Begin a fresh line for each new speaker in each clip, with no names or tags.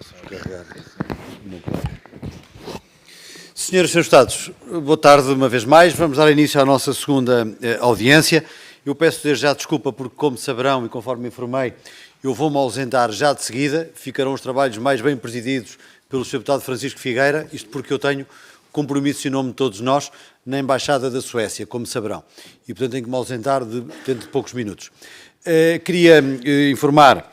Senhoras e senhores deputados, boa tarde uma vez mais. Vamos dar início à nossa segunda audiência. Eu peço desde já desculpa porque, como saberão e conforme informei, eu vou-me ausentar já de seguida. Ficarão os trabalhos mais bem presididos pelo Sr. Deputado Francisco Figueira, isto porque eu tenho compromisso em nome de todos nós na Embaixada da Suécia, como saberão. E, portanto, tenho que me ausentar dentro de poucos minutos. Queria informar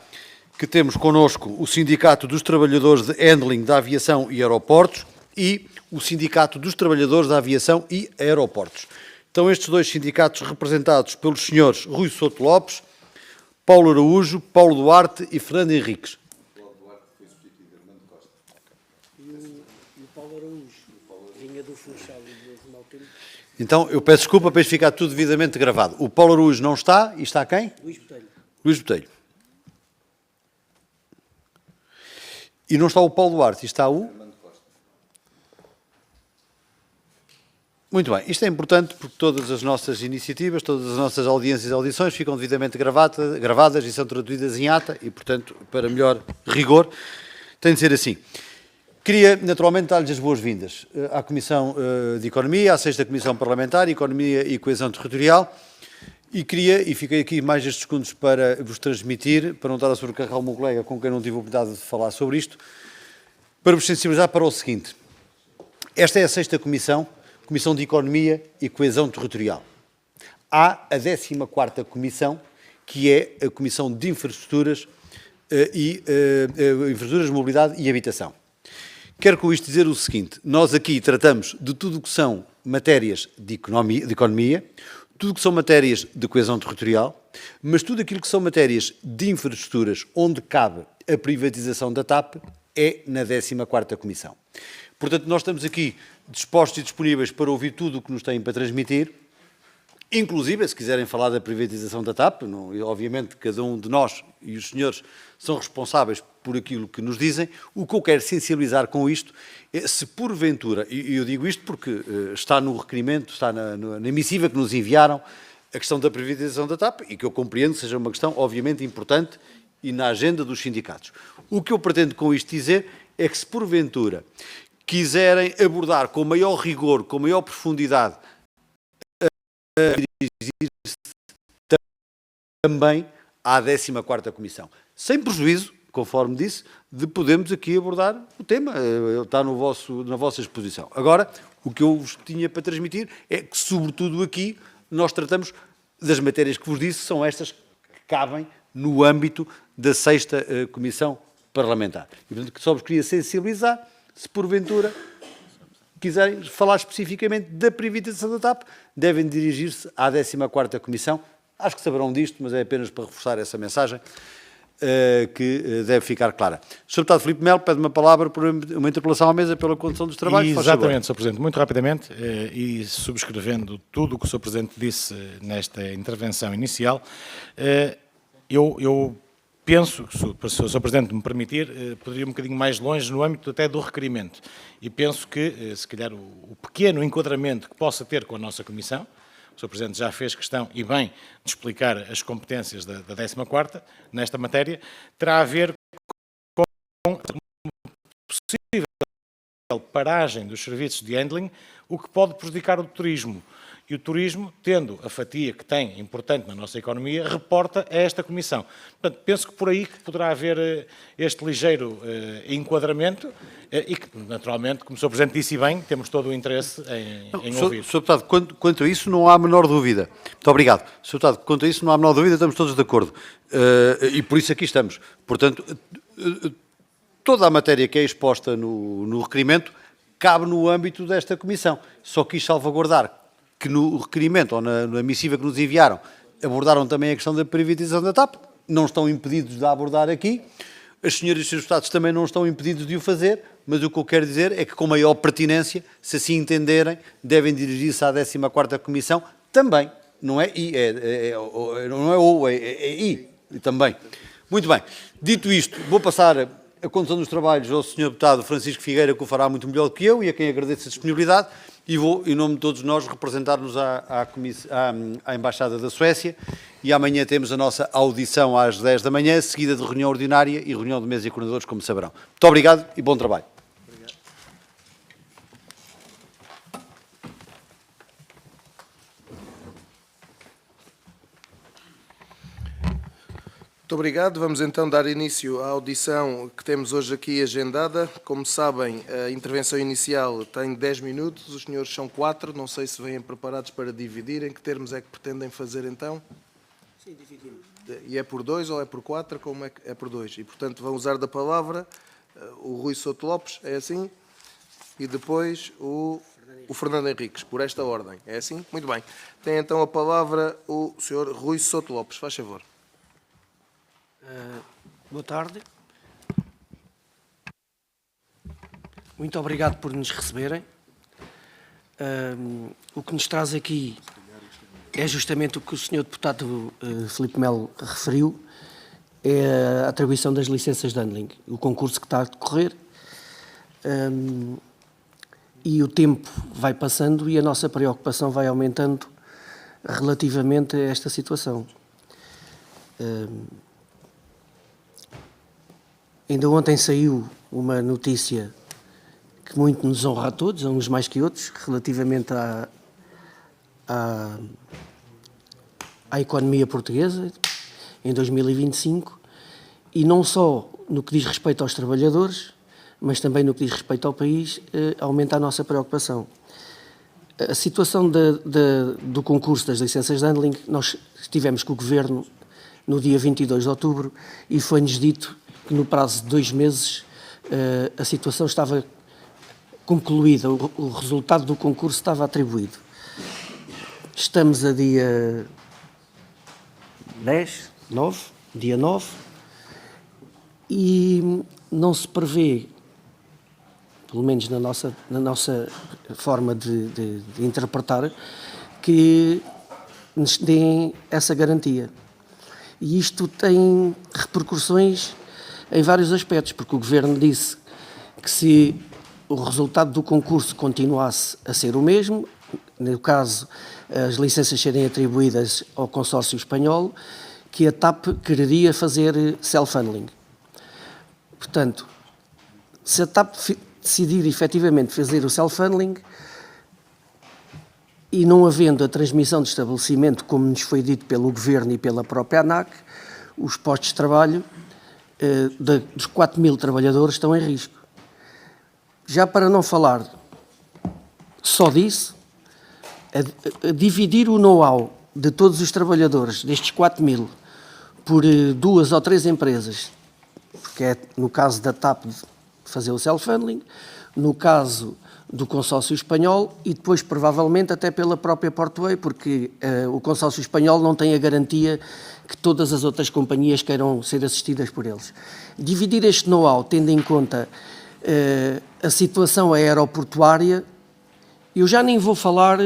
que temos connosco o Sindicato dos Trabalhadores de Handling da Aviação e Aeroportos e o Sindicato dos Trabalhadores da Aviação e Aeroportos. Estão estes dois sindicatos representados pelos senhores Rui Souto Lopes, Paulo Araújo, Paulo Duarte e Fernando Henriques.
Paulo Duarte foi substituído por Armando Costa. E o Paulo Araújo vinha do Funchal e do Maltino.
Então, eu peço desculpa para isto ficar tudo devidamente gravado. O Paulo Araújo não está, e está quem?
Luís Botelho.
Luís Botelho. E não está o Paulo Duarte, e está o?
Armando Costa.
Muito bem, isto é importante porque todas as nossas iniciativas, todas as nossas audiências e audições ficam devidamente gravadas e são traduzidas em ata e, portanto, para melhor rigor, tem de ser assim. Queria, naturalmente, dar-lhes as boas-vindas à Comissão de Economia, à 6ª Comissão Parlamentar, Economia e Coesão Territorial, e queria, e fiquei aqui mais estes segundos para vos transmitir, para não estar a sobrecarregar o meu colega com quem não tive a oportunidade de falar sobre isto, para vos sensibilizar para o seguinte. Esta é a 6ª Comissão, Comissão de Economia e Coesão Territorial. Há a 14ª Comissão, que é a Comissão de Infraestruturas, Infraestruturas, Mobilidade e Habitação. Quero com isto dizer o seguinte, nós aqui tratamos de tudo o que são matérias de economia, tudo o que são matérias de coesão territorial, mas tudo aquilo que são matérias de infraestruturas onde cabe a privatização da TAP é na 14ª Comissão. Portanto, nós estamos aqui dispostos e disponíveis para ouvir tudo o que nos têm para transmitir, inclusive, se quiserem falar da privatização da TAP, obviamente cada um de nós e os senhores são responsáveis por aquilo que nos dizem. O que eu quero sensibilizar com isto é se porventura, e eu digo isto porque está no requerimento, está na missiva que nos enviaram, a questão da privatização da TAP, e que eu compreendo que seja uma questão obviamente importante e na agenda dos sindicatos. O que eu pretendo com isto dizer é que se porventura quiserem abordar com maior rigor, com maior profundidade, dirigir-se também à 14ª Comissão. Sem prejuízo, conforme disse, de podermos aqui abordar o tema, está na vossa exposição. Agora, o que eu vos tinha para transmitir é que, sobretudo aqui, nós tratamos das matérias que vos disse, são estas que cabem no âmbito da 6ª Comissão Parlamentar. E, portanto, só vos queria sensibilizar, se porventura quiserem falar especificamente da privatização da TAP, devem dirigir-se à 14ª Comissão. Acho que saberão disto, mas é apenas para reforçar essa mensagem que deve ficar clara. Sr. Deputado Filipe Melo pede uma palavra por uma interpelação à mesa pela condução dos trabalhos.
Exatamente, Sr. Presidente. Muito rapidamente, e subscrevendo tudo o que o Sr. Presidente disse nesta intervenção inicial, eu penso, se o Sr. Presidente me permitir, poderia ir um bocadinho mais longe no âmbito até do requerimento. E penso que, se calhar, o pequeno enquadramento que possa ter com a nossa Comissão, o Sr. Presidente já fez questão, e bem, de explicar as competências da 14ª nesta matéria, terá a ver com a possível paragem dos serviços de handling, o que pode prejudicar o turismo. E o turismo, tendo a fatia que tem, importante na nossa economia, reporta a esta Comissão. Portanto, penso que por aí que poderá haver este ligeiro enquadramento e que, naturalmente, como o Sr. Presidente disse bem, temos todo o interesse em ouvir.
Sr. Deputado, quanto a isso não há a menor dúvida. Muito obrigado. Sr. Deputado, quanto a isso não há a menor dúvida, estamos todos de acordo. E por isso aqui estamos. Portanto, toda a matéria que é exposta no requerimento cabe no âmbito desta Comissão. Só quis salvaguardar que no requerimento ou na missiva que nos enviaram abordaram também a questão da privatização da TAP, não estão impedidos de a abordar aqui, as senhoras e os senhores deputados também não estão impedidos de o fazer, mas o que eu quero dizer é que com maior pertinência, se assim entenderem, devem dirigir-se à 14ª Comissão também, não é I, não é ou, é I também. Muito bem, dito isto, vou passar a condução dos trabalhos ao Sr. Deputado Francisco Figueira, que o fará muito melhor do que eu, e a quem agradeço a disponibilidade, e vou, em nome de todos nós, representar-nos à Embaixada da Suécia, e amanhã temos a nossa audição às 10 da manhã, seguida de reunião ordinária e reunião de mesa e coordenadores, como saberão. Muito obrigado e bom trabalho.
Muito obrigado. Vamos então dar início à audição que temos hoje aqui agendada. Como sabem, a intervenção inicial tem 10 minutos, os senhores são 4, não sei se vêm preparados para dividir. Em que termos é que pretendem fazer então?
Sim, dividimos.
E é por 2 ou é por 4? Como é que é por 2? E portanto vão usar da palavra o Rui Souto Lopes, é assim? E depois o Fernando Henriques, por esta ordem, é assim? Muito bem. Tem então a palavra o senhor Rui Souto Lopes, faz favor.
Boa tarde. Muito obrigado por nos receberem. O que nos traz aqui é justamente o que o Sr. Deputado Filipe Melo referiu, é a atribuição das licenças de handling, o concurso que está a decorrer, e o tempo vai passando e a nossa preocupação vai aumentando relativamente a esta situação. Ainda ontem saiu uma notícia que muito nos honra a todos, a uns mais que outros, relativamente à economia portuguesa em 2025, e não só no que diz respeito aos trabalhadores, mas também no que diz respeito ao país, aumenta a nossa preocupação. A situação do concurso das licenças de handling, nós estivemos com o Governo no dia 22 de outubro e foi-nos dito que no prazo de 2 meses a situação estava concluída, o resultado do concurso estava atribuído. Estamos a dia 9, e não se prevê, pelo menos na nossa forma de interpretar, que nos deem essa garantia. E isto tem repercussões em vários aspectos, porque o Governo disse que se o resultado do concurso continuasse a ser o mesmo, no caso, as licenças serem atribuídas ao consórcio espanhol, que a TAP quereria fazer self-handling. Portanto, se a TAP decidir efetivamente fazer o self-handling e não havendo a transmissão de estabelecimento, como nos foi dito pelo Governo e pela própria ANAC, os postos de trabalho dos 4.000 trabalhadores estão em risco. Já para não falar só disso, a dividir o know-how de todos os trabalhadores, destes 4.000, por 2 ou 3 empresas, porque é no caso da TAP fazer o self-handling, no caso do consórcio espanhol e depois provavelmente até pela própria Portway, porque o consórcio espanhol não tem a garantia que todas as outras companhias queiram ser assistidas por eles. Dividir este know-how, tendo em conta a situação aeroportuária, eu já nem vou falar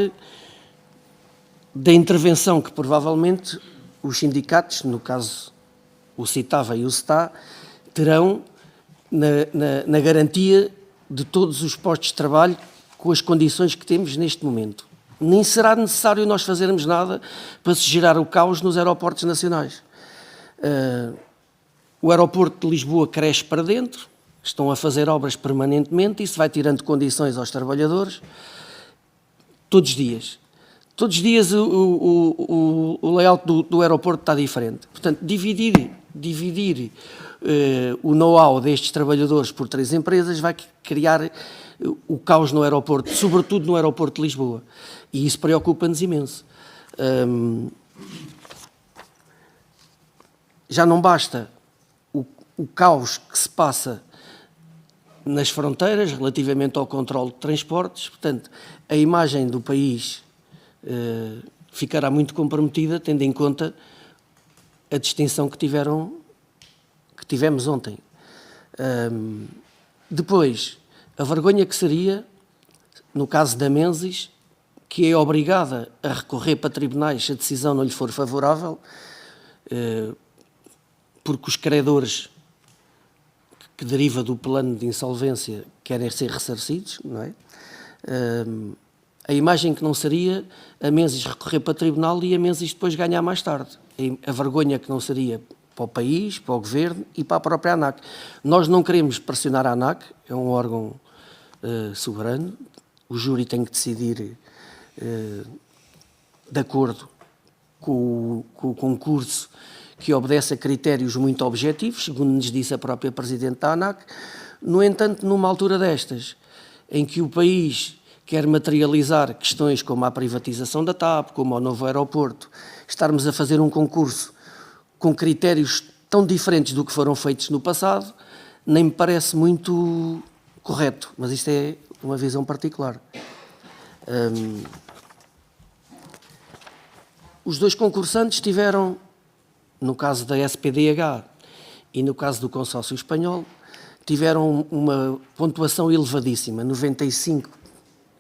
da intervenção que provavelmente os sindicatos, no caso o CITAVA e o SETA, terão na garantia de todos os postos de trabalho com as condições que temos neste momento. Nem será necessário nós fazermos nada para se gerar o caos nos aeroportos nacionais. O aeroporto de Lisboa cresce para dentro, estão a fazer obras permanentemente, isso vai tirando condições aos trabalhadores todos os dias. Todos os dias o layout do aeroporto está diferente. Portanto, dividir o know-how destes trabalhadores por 3 empresas vai criar o caos no aeroporto, sobretudo no aeroporto de Lisboa. E isso preocupa-nos imenso. Já não basta o caos que se passa nas fronteiras relativamente ao controle de transportes, portanto, a imagem do país ficará muito comprometida, tendo em conta a distinção que tivemos ontem. Depois, a vergonha que seria, no caso da Menzies, que é obrigada a recorrer para tribunais se a decisão não lhe for favorável, porque os credores que deriva do plano de insolvência querem ser ressarcidos, não é? A imagem que não seria a Menzies recorrer para o tribunal e a Menzies depois ganhar mais tarde. A vergonha que não seria para o país, para o governo e para a própria ANAC. Nós não queremos pressionar a ANAC, é um órgão soberano, o júri tem que decidir de acordo com o concurso, que obedece a critérios muito objetivos, segundo nos disse a própria Presidente da ANAC. No entanto, numa altura destas, em que o país quer materializar questões como a privatização da TAP, como o novo aeroporto, estarmos a fazer um concurso com critérios tão diferentes do que foram feitos no passado, nem me parece muito correto, mas isto é uma visão particular. Os dois concursantes tiveram, no caso da SPDH e no caso do consórcio espanhol, tiveram uma pontuação elevadíssima, 95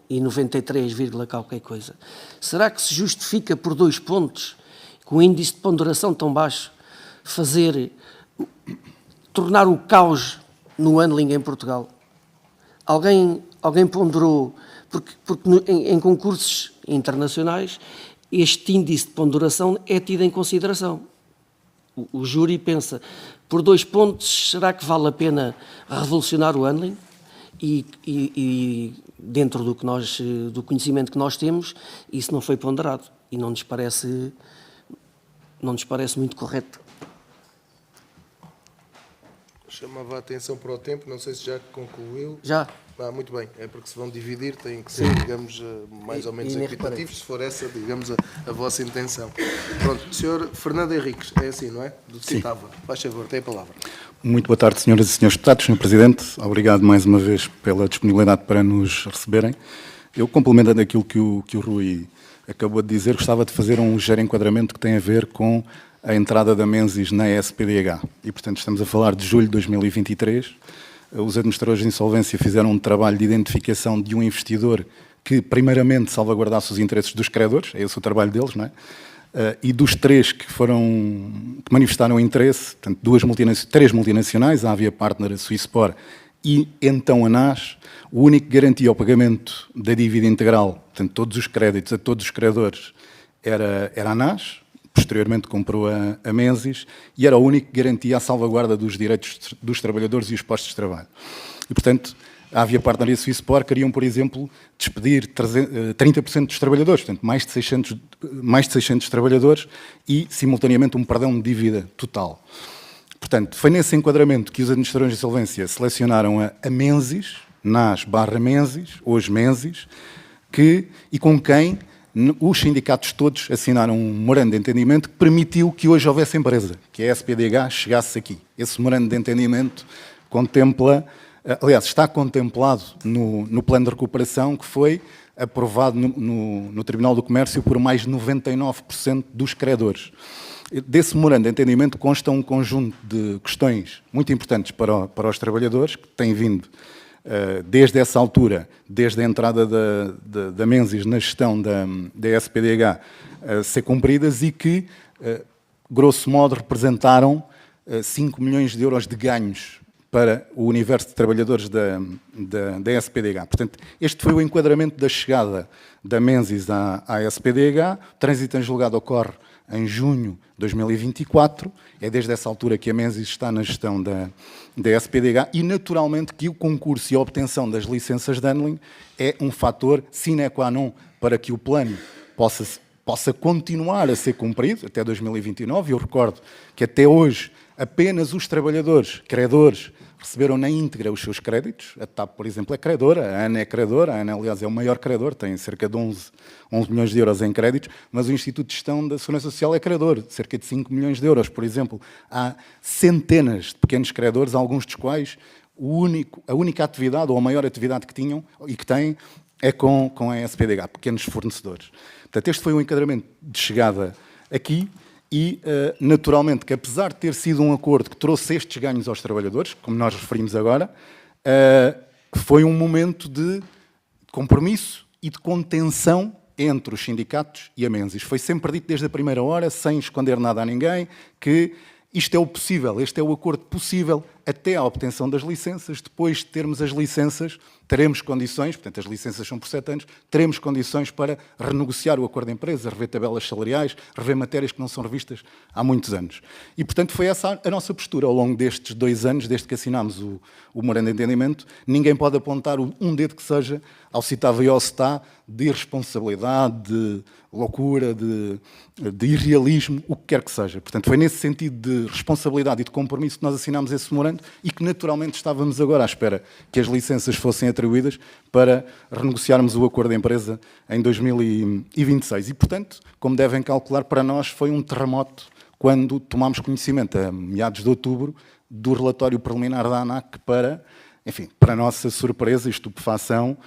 e 93, qualquer coisa. Será que se justifica por 2 pontos, com o índice de ponderação tão baixo, tornar o caos no handling em Portugal? Alguém ponderou, porque em concursos internacionais este índice de ponderação é tido em consideração. O júri pensa, por 2 pontos, será que vale a pena revolucionar o handling? E dentro do conhecimento que nós temos, isso não foi ponderado e não nos parece muito correto.
Chamava a atenção para o tempo, não sei se já concluiu.
Já.
Muito bem, é porque se vão dividir, têm que ser, digamos, mais ou menos equitativos, se for essa, digamos, a vossa intenção. Pronto, Sr. Fernando Henriques, é assim, não é? Do Citava. Faz favor, tem a palavra.
Muito boa tarde, senhoras e senhores deputados. Sr. Presidente, obrigado mais uma vez pela disponibilidade para nos receberem. Eu, complementando aquilo que o Rui acabou de dizer, gostava de fazer um ligeiro enquadramento que tem a ver com a entrada da Menzies na SPDH. E, portanto, estamos a falar de julho de 2023. Os administradores de insolvência fizeram um trabalho de identificação de um investidor que, primeiramente, salvaguardasse os interesses dos credores, é esse o trabalho deles, não é? E dos 3 que manifestaram interesse, portanto, 3 multinacionais, a Avia Partner, a Swisspor e então a NAS, o único que garantia o pagamento da dívida integral, portanto, todos os créditos a todos os credores, era a NAS. Posteriormente comprou a Menzies e era o único que garantia a salvaguarda dos direitos dos trabalhadores e os postos de trabalho. E, portanto, a Avia Partner e a Swisspor queriam, por exemplo, despedir 30% dos trabalhadores, portanto, mais de 600 trabalhadores e, simultaneamente, um perdão de dívida total. Portanto, foi nesse enquadramento que os administradores de insolvência selecionaram a Menzies, NAS/Menzies, hoje Menzies, e com quem os sindicatos todos assinaram um memorando de entendimento que permitiu que hoje houvesse empresa, que a SPDH chegasse aqui. Esse memorando de entendimento está contemplado no plano de recuperação que foi aprovado no Tribunal do Comércio por mais de 99% dos credores. Desse memorando de entendimento consta um conjunto de questões muito importantes para os trabalhadores, que têm vindo desde essa altura, desde a entrada da Menzies na gestão da SPDH, a ser cumpridas e que, grosso modo, representaram 5 milhões de euros de ganhos para o universo de trabalhadores da SPDH. Portanto, este foi o enquadramento da chegada da Menzies à SPDH. O trânsito em julgado ocorre em junho de 2024, é desde essa altura que a Menzies está na gestão da SPDH e, naturalmente, que o concurso e a obtenção das licenças de handling é um fator sine qua non para que o plano possa continuar a ser cumprido até 2029. Eu recordo que até hoje apenas os trabalhadores credores receberam na íntegra os seus créditos. A TAP, por exemplo, é credora, a ANA é credora, a ANA, aliás, é o maior credor, tem cerca de 11 milhões de euros em créditos, mas o Instituto de Gestão da Segurança Social é credor, cerca de 5 milhões de euros, por exemplo. Há centenas de pequenos credores, alguns dos quais a única atividade, ou a maior atividade que tinham e que têm, é com a SPDH, pequenos fornecedores. Portanto, este foi um enquadramento de chegada aqui. E, naturalmente, que apesar de ter sido um acordo que trouxe estes ganhos aos trabalhadores, como nós referimos agora, foi um momento de compromisso e de contenção entre os sindicatos e a Menzies. Foi sempre dito desde a primeira hora, sem esconder nada a ninguém, que isto é o possível, este é o acordo possível até à obtenção das licenças. Depois de termos as licenças, teremos condições, portanto as licenças são por 7 anos, teremos condições para renegociar o acordo de empresa, rever tabelas salariais, rever matérias que não são revistas há muitos anos. E, portanto, foi essa a nossa postura ao longo destes 2 anos, desde que assinámos o memorando de entendimento. Ninguém pode apontar um dedo que seja ao CITAV e ao SETA de irresponsabilidade, de loucura, de irrealismo, o que quer que seja. Portanto, foi nesse sentido de responsabilidade e de compromisso que nós assinámos esse memorando e que naturalmente estávamos agora à espera que as licenças fossem atribuídas para renegociarmos o acordo de empresa em 2026. E, portanto, como devem calcular, para nós foi um terremoto quando tomámos conhecimento, a meados de outubro, do relatório preliminar da ANAC para, enfim, para a nossa surpresa e estupefação,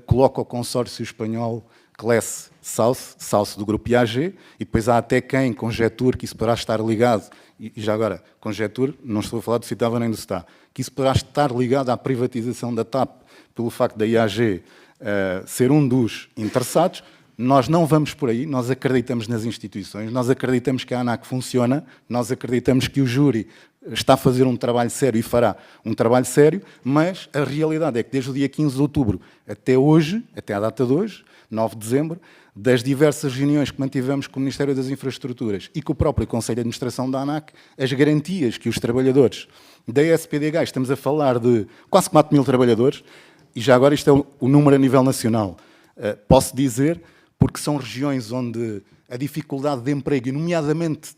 coloca o consórcio espanhol Clece South do grupo IAG, e depois há até quem conjeture que isso poderá estar ligado, e já agora, conjeture, não estou a falar do CITAV nem do SETA, que isso poderá estar ligado à privatização da TAP, pelo facto da IAG ser um dos interessados. Nós não vamos por aí, nós acreditamos nas instituições, nós acreditamos que a ANAC funciona, nós acreditamos que o júri está a fazer um trabalho sério e fará um trabalho sério, mas a realidade é que desde o dia 15 de outubro até hoje, até à data de hoje, 9 de dezembro, das diversas reuniões que mantivemos com o Ministério das Infraestruturas e com o próprio Conselho de Administração da ANAC, as garantias que os trabalhadores da SPDH, estamos a falar de quase 4 mil trabalhadores, e já agora isto é o número a nível nacional, posso dizer, porque são regiões onde a dificuldade de emprego, e nomeadamente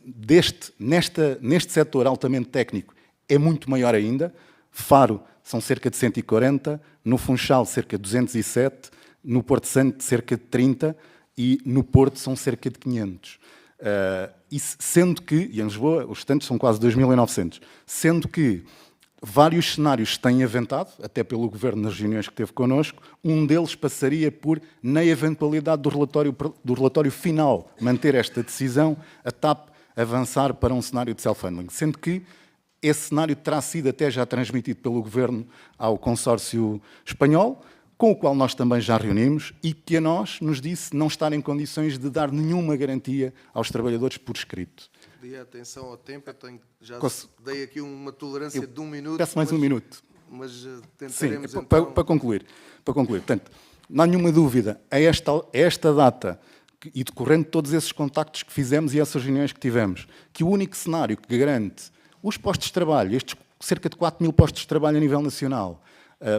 neste setor altamente técnico, é muito maior ainda. Faro são cerca de 140, no Funchal cerca de 207, no Porto Santo cerca de 30 e no Porto são cerca de 500. Sendo que, e em Lisboa os restantes são quase 2.900, sendo que vários cenários se têm aventado, até pelo Governo nas reuniões que teve connosco. Um deles passaria por, na eventualidade do relatório final, manter esta decisão, a TAP avançar para um cenário de self-funding. Sendo que esse cenário terá sido até já transmitido pelo Governo ao consórcio espanhol, com o qual nós também já reunimos, e que a nós nos disse não estar em condições de dar nenhuma garantia aos trabalhadores por escrito.
Pedi atenção ao tempo, já dei aqui uma tolerância de 1 minuto.
Peço mais 1 minuto.
Mas tentaremos
sim,
então...
para concluir. Portanto, não há nenhuma dúvida, a esta data, e decorrendo todos esses contactos que fizemos e essas reuniões que tivemos, que o único cenário que garante os postos de trabalho, estes cerca de 4 mil postos de trabalho a nível nacional,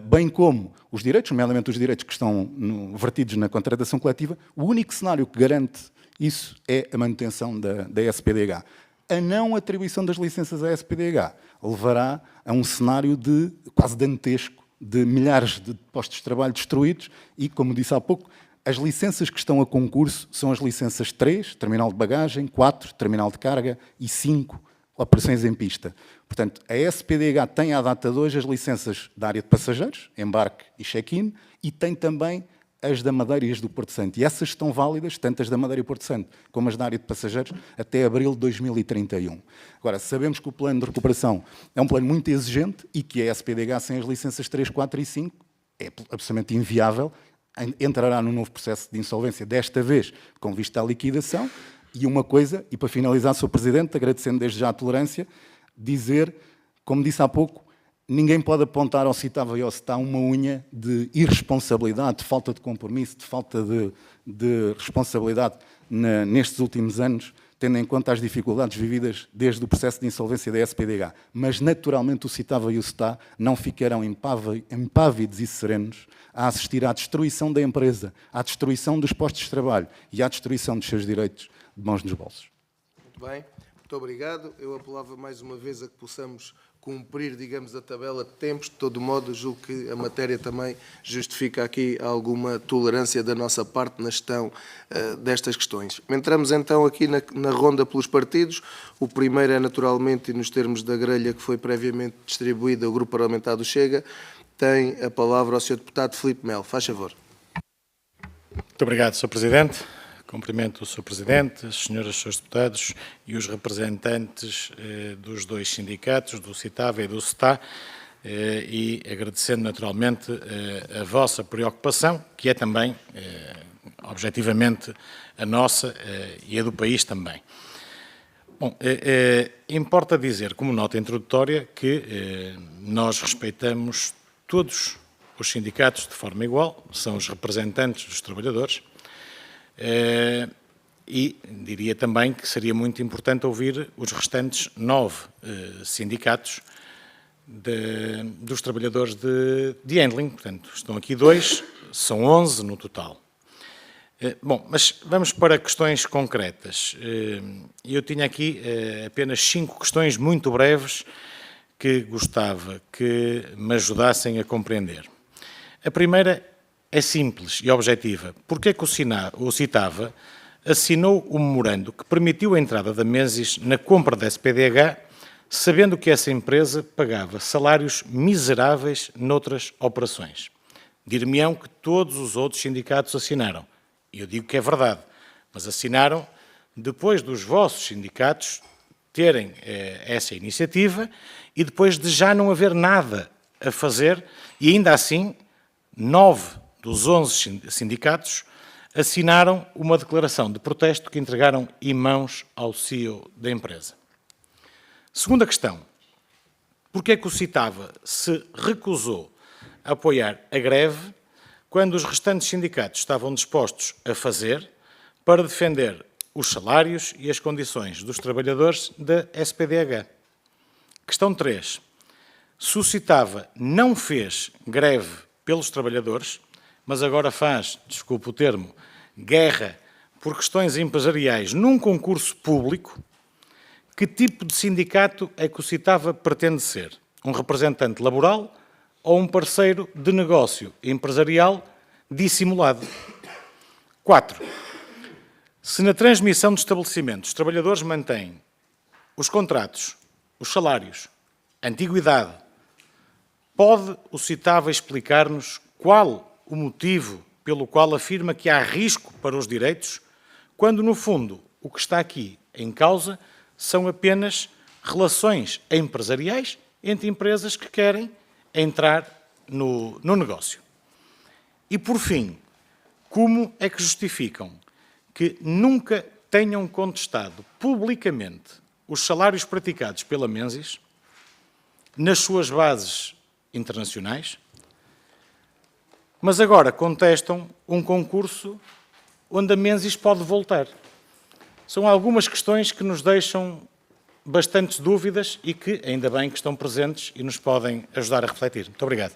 bem como os direitos, nomeadamente os direitos que estão vertidos na contratação coletiva, o único cenário que garante isso é a manutenção da SPDH. A não atribuição das licenças à SPDH levará a um cenário quase dantesco, de milhares de postos de trabalho destruídos e, como disse há pouco, as licenças que estão a concurso são as licenças 3, terminal de bagagem, 4, terminal de carga e 5, operações em pista. Portanto, a SPDH tem à data de hoje as licenças da área de passageiros, embarque e check-in, e tem também as da Madeira e as do Porto Santo. E essas estão válidas, tanto as da Madeira e Porto Santo como as da área de passageiros, até abril de 2031. Agora, sabemos que o plano de recuperação é um plano muito exigente e que a SPDH sem as licenças 3, 4 e 5 é absolutamente inviável, entrará num novo processo de insolvência, desta vez com vista à liquidação. E uma coisa, e para finalizar, Sr. Presidente, agradecendo desde já a tolerância, dizer, como disse há pouco, ninguém pode apontar ao CITAV e ao SETA uma unha de irresponsabilidade, de falta de compromisso, de falta de responsabilidade nestes últimos anos, tendo em conta as dificuldades vividas desde o processo de insolvência da SPDH. Mas, naturalmente, o CITAV e o SETA não ficarão impávidos e serenos a assistir à destruição da empresa, à destruição dos postos de trabalho e à destruição dos seus direitos de mãos nos bolsos.
Muito bem, muito obrigado. Eu apelava mais uma vez a que possamos cumprir, digamos, a tabela de tempos. De todo modo, julgo que a matéria também justifica aqui alguma tolerância da nossa parte na gestão destas questões. Entramos então aqui na ronda pelos partidos. O primeiro é naturalmente, e nos termos da grelha que foi previamente distribuída, o Grupo Parlamentar do Chega. Tem a palavra o Sr. Deputado Filipe Melo. Faz favor.
Muito obrigado, Sr. Presidente. Cumprimento o Sr. Presidente, as senhoras e senhores deputados e os representantes dos dois sindicatos, do CITAV e do SETA, e agradecendo naturalmente a vossa preocupação, que é também, objetivamente, a nossa e a do país também. Bom, importa dizer, como nota introdutória, que nós respeitamos todos os sindicatos de forma igual, são os representantes dos trabalhadores, e diria também que seria muito importante ouvir os restantes 9 sindicatos dos trabalhadores de handling. Portanto, estão aqui 2, são 11 no total. Bom, mas vamos para questões concretas. Eu tinha aqui apenas 5 questões muito breves que gostava que me ajudassem a compreender. A primeira é simples e objetiva. Porquê é que o Citava assinou o memorando que permitiu a entrada da Menzies na compra da SPDH, sabendo que essa empresa pagava salários miseráveis noutras operações? Dir-me-ão que todos os outros sindicatos assinaram. E eu digo que é verdade, mas assinaram depois dos vossos sindicatos terem essa iniciativa e depois de já não haver nada a fazer, e ainda assim 9 dos 11 sindicatos assinaram uma declaração de protesto que entregaram em mãos ao CEO da empresa. Segunda questão. Porquê é que o Citava se recusou a apoiar a greve quando os restantes sindicatos estavam dispostos a fazer para defender os salários e as condições dos trabalhadores da SPDH? Questão 3. Se o Citava não fez greve pelos trabalhadores, mas agora faz, desculpe o termo, guerra por questões empresariais num concurso público, que tipo de sindicato é que o Citava pretende ser? Um representante laboral ou um parceiro de negócio empresarial dissimulado? 4. Se na transmissão de estabelecimentos os trabalhadores mantêm os contratos, os salários, a antiguidade, pode o Citava explicar-nos qual o motivo pelo qual afirma que há risco para os direitos, quando, no fundo, o que está aqui em causa são apenas relações empresariais entre empresas que querem entrar no negócio? E, por fim, como é que justificam que nunca tenham contestado publicamente os salários praticados pela Menzies nas suas bases internacionais, mas agora contestam um concurso onde a Menzies pode voltar? São algumas questões que nos deixam bastantes dúvidas e que, ainda bem que estão presentes e nos podem ajudar a refletir. Muito obrigado.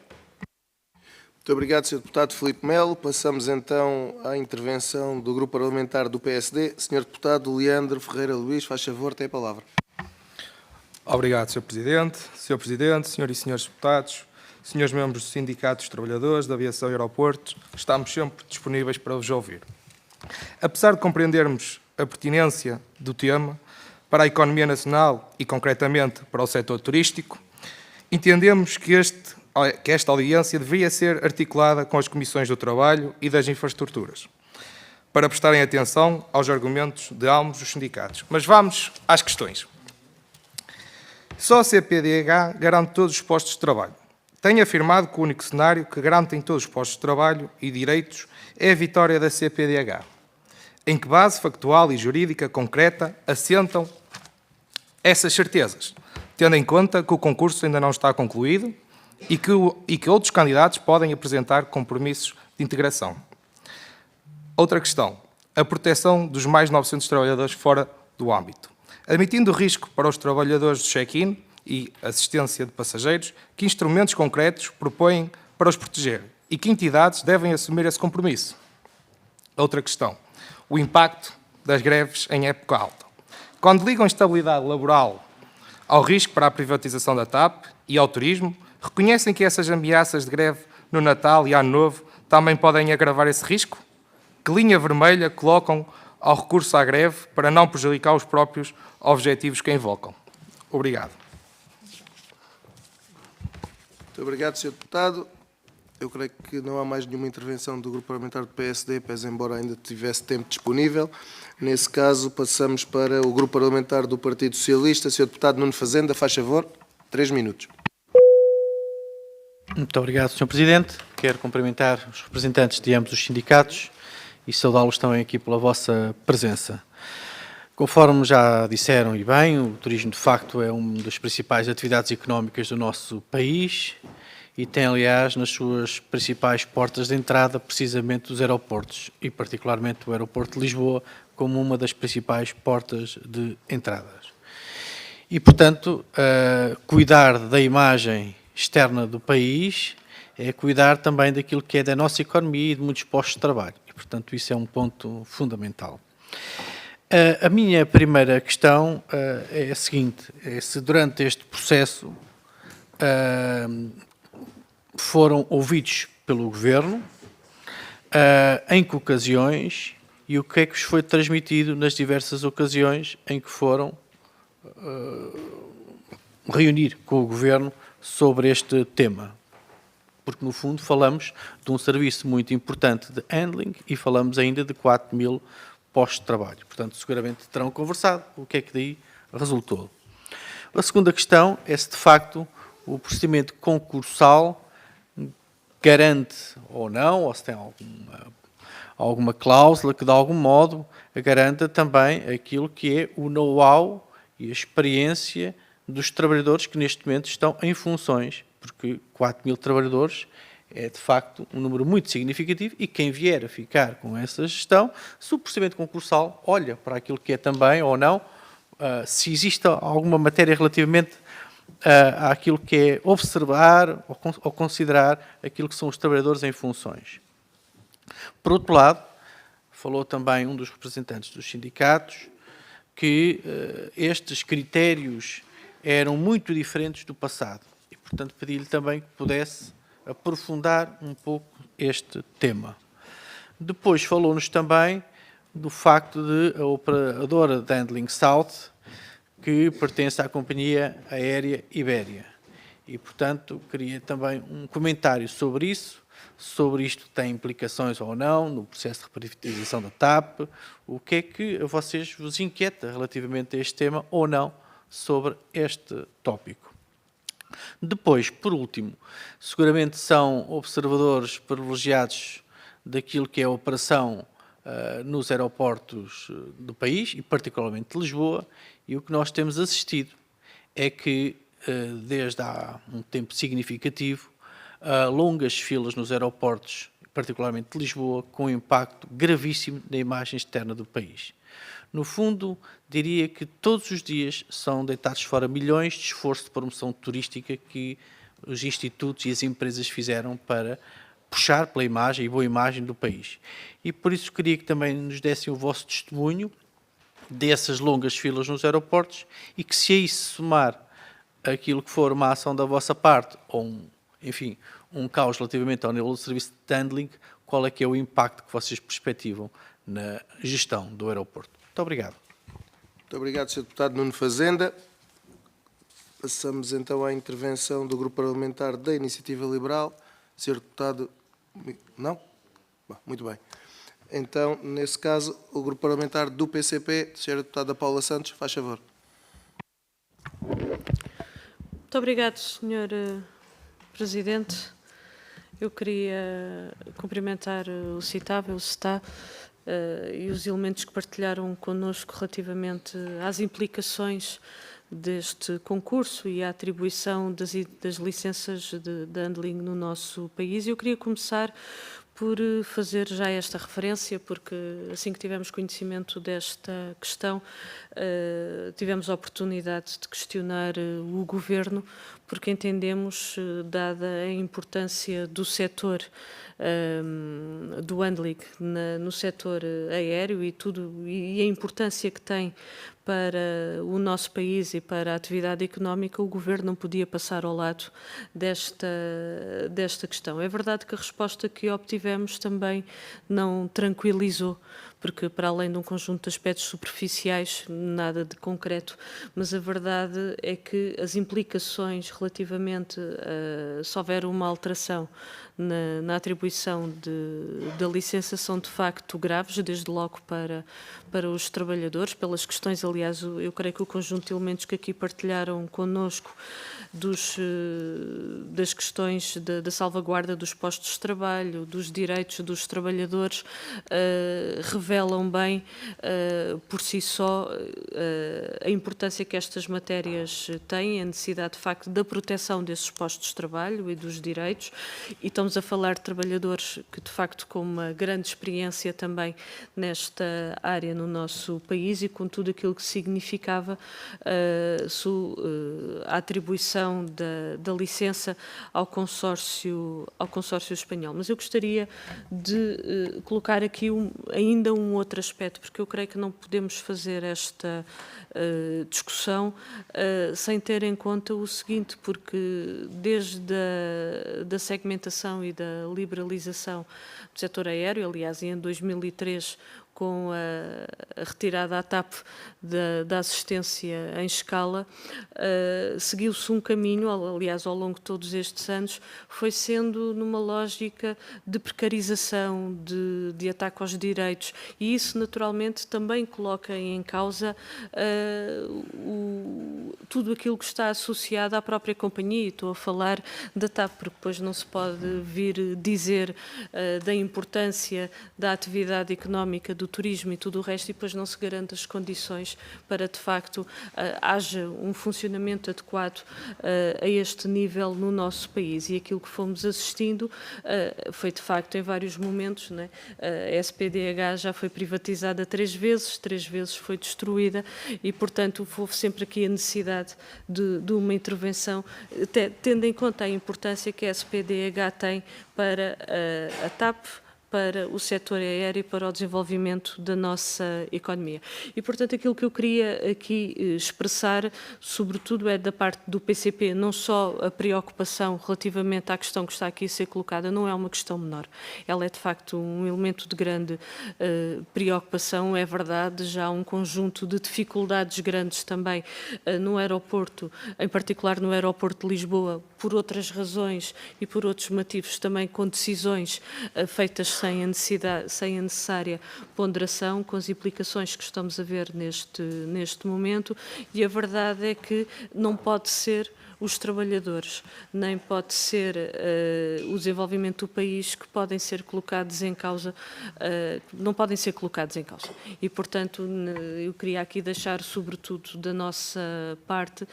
Muito obrigado, Sr. Deputado Filipe Melo. Passamos então à intervenção do Grupo Parlamentar do PSD. Sr. Deputado Leandro Ferreira Luís, faz favor, tem a palavra.
Obrigado, Sr. Presidente. Sr. Presidente, Senhoras e Senhores Deputados, Senhores Membros dos Sindicatos dos Trabalhadores da Aviação e Aeroportos, estamos sempre disponíveis para vos ouvir. Apesar de compreendermos a pertinência do tema para a economia nacional e, concretamente, para o setor turístico, entendemos que esta audiência deveria ser articulada com as Comissões do Trabalho e das Infraestruturas, para prestarem atenção aos argumentos de ambos os sindicatos. Mas vamos às questões. Só a CPDH garante todos os postos de trabalho. Tenho afirmado que o único cenário que garantem todos os postos de trabalho e direitos é a vitória da CPDH. Em que base factual e jurídica concreta assentam essas certezas, tendo em conta que o concurso ainda não está concluído e que outros candidatos podem apresentar compromissos de integração? Outra questão, a proteção dos mais 900 trabalhadores fora do âmbito. Admitindo o risco para os trabalhadores do check-in e assistência de passageiros, que instrumentos concretos propõem para os proteger e que entidades devem assumir esse compromisso? Outra questão, o impacto das greves em época alta. Quando ligam a estabilidade laboral ao risco para a privatização da TAP e ao turismo, reconhecem que essas ameaças de greve no Natal e Ano Novo também podem agravar esse risco? Que linha vermelha colocam ao recurso à greve para não prejudicar os próprios objetivos que invocam? Obrigado.
Muito obrigado, Sr. Deputado. Eu creio que não há mais nenhuma intervenção do Grupo Parlamentar do PSD, pese embora ainda tivesse tempo disponível. Nesse caso, passamos para o Grupo Parlamentar do Partido Socialista. Sr. Deputado Nuno Fazenda, faz favor, 3 minutos.
Muito obrigado, Sr. Presidente. Quero cumprimentar os representantes de ambos os sindicatos e saudá-los também aqui pela vossa presença. Conforme já disseram e bem, o turismo de facto é uma das principais atividades económicas do nosso país e tem, aliás, nas suas principais portas de entrada precisamente os aeroportos e particularmente o aeroporto de Lisboa como uma das principais portas de entradas. E, portanto, cuidar da imagem externa do país é cuidar também daquilo que é da nossa economia e de muitos postos de trabalho. E, portanto, isso é um ponto fundamental. A minha primeira questão é a seguinte, é se durante este processo foram ouvidos pelo Governo, em que ocasiões e o que é que vos foi transmitido nas diversas ocasiões em que foram reunir com o Governo sobre este tema. Porque, no fundo, falamos de um serviço muito importante de handling e falamos ainda de 4.000 postos de trabalho. Portanto, seguramente terão conversado o que é que daí resultou. A segunda questão é se, de facto, o procedimento concursal garante ou não, ou se tem alguma cláusula que, de algum modo, garanta também aquilo que é o know-how e a experiência dos trabalhadores que neste momento estão em funções, porque 4.000 trabalhadores é de facto um número muito significativo e quem vier a ficar com essa gestão, se o procedimento concursal olha para aquilo que é também ou não, se existe alguma matéria relativamente àquilo que é observar ou considerar aquilo que são os trabalhadores em funções. Por outro lado, falou também um dos representantes dos sindicatos que estes critérios eram muito diferentes do passado e, portanto, pedi-lhe também que pudesse aprofundar um pouco este tema. Depois falou-nos também do facto de a operadora de Handling South, que pertence à companhia aérea Ibéria. E, portanto, queria também um comentário sobre isso, sobre isto tem implicações ou não no processo de reprivatização da TAP, o que é que a vocês vos inquieta relativamente a este tema ou não sobre este tópico. Depois, por último, seguramente são observadores privilegiados daquilo que é a operação nos aeroportos do país, e particularmente de Lisboa, e o que nós temos assistido é que, desde há um tempo significativo, longas filas nos aeroportos, particularmente de Lisboa, com um impacto gravíssimo na imagem externa do país. No fundo, diria que todos os dias são deitados fora milhões de esforço de promoção turística que os institutos e as empresas fizeram para puxar pela imagem e boa imagem do país. E por isso queria que também nos dessem o vosso testemunho dessas longas filas nos aeroportos e que, se a isso somar aquilo que for uma ação da vossa parte ou, enfim, um caos relativamente ao nível do serviço de handling, qual é que é o impacto que vocês perspectivam na gestão do aeroporto? Muito obrigado.
Muito obrigado, Sr. Deputado Nuno Fazenda. Passamos então à intervenção do Grupo Parlamentar da Iniciativa Liberal. Sr. Deputado... Não? Bom, muito bem. Então, nesse caso, o Grupo Parlamentar do PCP, Sra. Deputada Paula Santos, faz favor.
Muito obrigado, Sr. Presidente. Eu queria cumprimentar o citável, o SETA, e os elementos que partilharam connosco relativamente às implicações deste concurso e à atribuição das licenças de handling no nosso país. Eu queria começar por fazer já esta referência, porque assim que tivemos conhecimento desta questão, tivemos a oportunidade de questionar o Governo, porque entendemos, dada a importância do setor do handling no setor aéreo e a importância que tem para o nosso país e para a atividade económica, o Governo não podia passar ao lado desta questão. É verdade que a resposta que obtivemos também não tranquilizou, porque para além de um conjunto de aspectos superficiais, nada de concreto, mas a verdade é que as implicações relativamente, se houver uma alteração na atribuição da licença, são de facto graves, desde logo para os trabalhadores, pelas questões, aliás, eu creio que o conjunto de elementos que aqui partilharam connosco das questões da salvaguarda dos postos de trabalho, dos direitos dos trabalhadores, revelam bem, por si só, a importância que estas matérias têm, a necessidade, de facto, da proteção desses postos de trabalho e dos direitos, e estamos a falar de trabalhadores que, de facto, com uma grande experiência também nesta área no nosso país e com tudo aquilo que significava a atribuição da licença ao consórcio espanhol. Mas eu gostaria de colocar aqui ainda um outro aspecto, porque eu creio que não podemos fazer esta discussão sem ter em conta o seguinte, porque desde da segmentação e da liberalização do setor aéreo, aliás, em 2003, com a retirada à TAP da assistência em escala, seguiu-se um caminho, aliás, ao longo de todos estes anos, foi sendo numa lógica de precarização, de ataque aos direitos, e isso naturalmente também coloca em causa tudo aquilo que está associado à própria companhia, e estou a falar da TAP, porque depois não se pode vir dizer da importância da atividade económica do turismo e tudo o resto, e depois não se garante as condições para, de facto, haja um funcionamento adequado a este nível no nosso país. E aquilo que fomos assistindo foi, de facto, em vários momentos, né? A SPDH já foi privatizada 3 vezes foi destruída, e, portanto, houve sempre aqui a necessidade de uma intervenção, tendo em conta a importância que a SPDH tem para a TAP, para o setor aéreo e para o desenvolvimento da nossa economia. E, portanto, aquilo que eu queria aqui expressar, sobretudo, é da parte do PCP, não só a preocupação relativamente à questão que está aqui a ser colocada, não é uma questão menor. Ela é, de facto, um elemento de grande preocupação, é verdade, já há um conjunto de dificuldades grandes também no aeroporto, em particular no aeroporto de Lisboa, por outras razões e por outros motivos também, com decisões feitas sem a necessária ponderação, com as implicações que estamos a ver neste momento, e a verdade é que não pode ser os trabalhadores, nem pode ser o desenvolvimento do país que podem ser colocados em causa, não podem ser colocados em causa. E, portanto, eu queria aqui deixar, sobretudo, da nossa parte,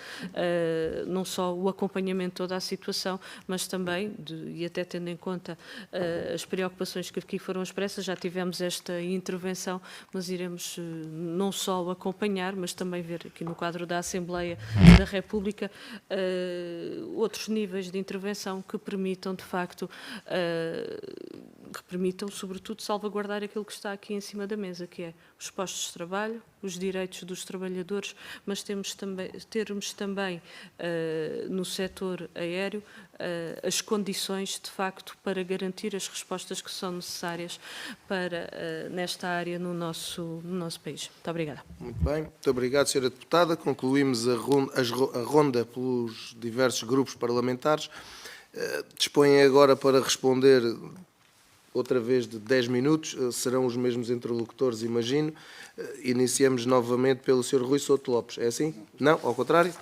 não só o acompanhamento de toda a situação, mas também, e até tendo em conta as preocupações que aqui foram expressas, já tivemos esta intervenção, mas iremos não só acompanhar, mas também ver aqui no quadro da Assembleia da República outros níveis de intervenção que permitam, de facto, sobretudo, salvaguardar aquilo que está aqui em cima da mesa, que é os postos de trabalho, os direitos dos trabalhadores, mas termos também no setor aéreo as condições, de facto, para garantir as respostas que são necessárias para, nesta área no nosso país. Muito obrigada.
Muito bem. Muito obrigado, Sra. Deputada. Concluímos a ronda pelos diversos grupos parlamentares. Dispõem agora para responder outra vez de 10 minutos. Serão os mesmos interlocutores, imagino. Iniciamos novamente pelo Sr. Rui Souto Lopes. É assim? Não? Ao contrário?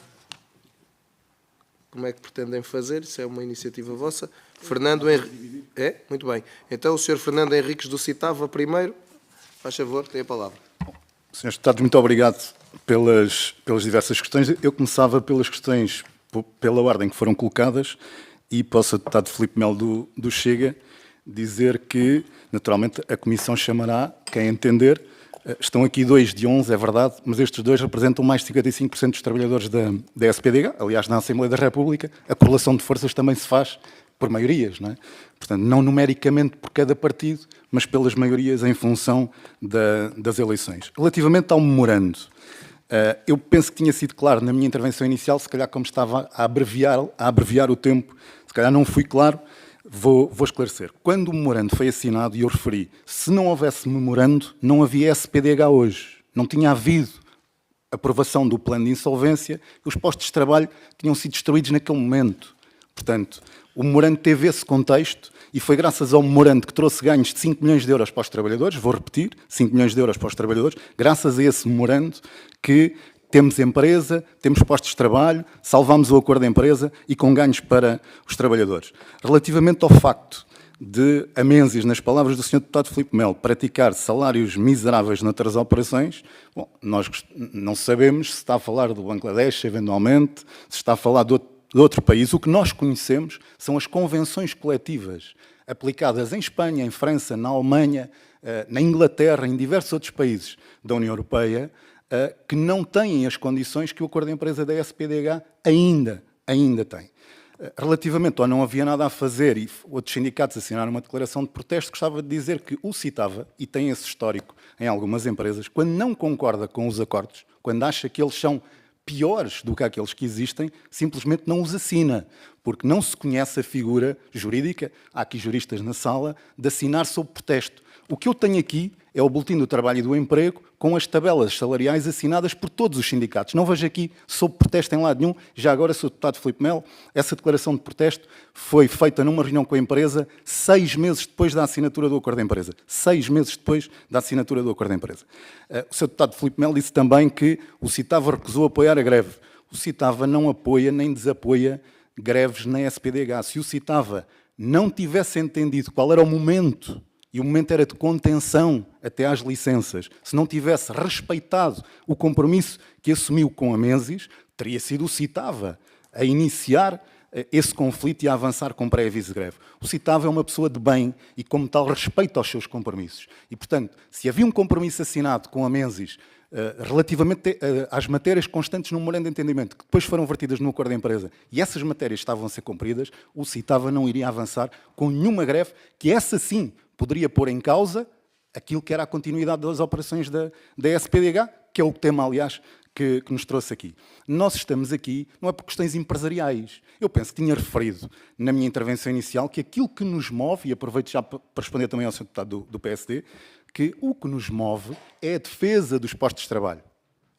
Como é que pretendem fazer? Isso é uma iniciativa vossa. Fernando Henriques. É? Muito bem. Então, o Sr. Fernando Henriques do Citava, primeiro. Faz favor, tem a palavra.
Senhores deputados, muito obrigado pelas diversas questões. Eu começava pelas questões, pela ordem que foram colocadas, e posso, deputado Filipe Melo do Chega, dizer que, naturalmente, a Comissão chamará quem entender. Estão aqui 2 de 11, é verdade, mas estes 2 representam mais de 55% dos trabalhadores da SPDH. Aliás, na Assembleia da República, a correlação de forças também se faz por maiorias, não é? Portanto, não numericamente por cada partido, mas pelas maiorias em função das eleições. Relativamente ao memorando, eu penso que tinha sido claro na minha intervenção inicial, se calhar como estava a abreviar o tempo, se calhar não fui claro. Vou esclarecer. Quando o memorando foi assinado, e eu referi, se não houvesse memorando, não havia SPDH hoje. Não tinha havido aprovação do plano de insolvência, os postos de trabalho tinham sido destruídos naquele momento. Portanto, o memorando teve esse contexto e foi graças ao memorando que trouxe ganhos de 5 milhões de euros para os trabalhadores, vou repetir, 5 milhões de euros para os trabalhadores, graças a esse memorando que temos empresa, temos postos de trabalho, salvamos o acordo de empresa e com ganhos para os trabalhadores. Relativamente ao facto de a Menzies, nas palavras do Sr. Deputado Filipe Melo, praticar salários miseráveis noutras operações, bom, nós não sabemos se está a falar do Bangladesh, eventualmente, se está a falar de outro país. O que nós conhecemos são as convenções coletivas aplicadas em Espanha, em França, na Alemanha, na Inglaterra, em diversos outros países da União Europeia, que não têm as condições que o acordo de empresa da SPDH ainda tem. Relativamente ao não havia nada a fazer e outros sindicatos assinaram uma declaração de protesto, gostava de dizer que o citava, e tem esse histórico em algumas empresas, quando não concorda com os acordos, quando acha que eles são piores do que aqueles que existem, simplesmente não os assina, porque não se conhece a figura jurídica, há aqui juristas na sala, de assinar sob protesto. O que eu tenho aqui é o Boletim do Trabalho e do Emprego com as tabelas salariais assinadas por todos os sindicatos. Não vejo aqui sob protesto em lado nenhum. Já agora, Sr. Deputado Filipe Melo, essa declaração de protesto foi feita numa reunião com a empresa 6 meses depois da assinatura do acordo de empresa. 6 meses depois da assinatura do acordo de empresa. O Sr. Deputado Filipe Melo disse também que o Citava recusou apoiar a greve. O Citava não apoia nem desapoia greves na SPDH. Se o Citava não tivesse entendido qual era o momento, e o momento era de contenção até às licenças, se não tivesse respeitado o compromisso que assumiu com a Menzies, teria sido o Citava a iniciar esse conflito e a avançar com pré-aviso de greve. O Citava é uma pessoa de bem e, como tal, respeita os seus compromissos. E, portanto, se havia um compromisso assinado com a Menzies relativamente às matérias constantes no memorando de entendimento, que depois foram vertidas no acordo de empresa, e essas matérias estavam a ser cumpridas, o Citava não iria avançar com nenhuma greve, que essa sim poderia pôr em causa aquilo que era a continuidade das operações da SPDH, que é o tema, aliás, que nos trouxe aqui. Nós estamos aqui, não é por questões empresariais. Eu penso que tinha referido na minha intervenção inicial que aquilo que nos move, e aproveito já para responder também ao Sr. Deputado do PSD, que o que nos move é a defesa dos postos de trabalho.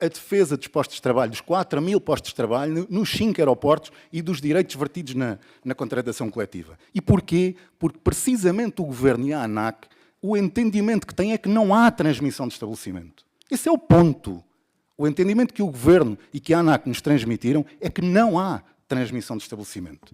A defesa dos postos de trabalho, dos 4.000 postos de trabalho, nos 5 aeroportos e dos direitos vertidos na contratação coletiva. E porquê? Porque precisamente o Governo e a ANAC, o entendimento que têm é que não há transmissão de estabelecimento. Esse é o ponto. O entendimento que o Governo e que a ANAC nos transmitiram é que não há transmissão de estabelecimento.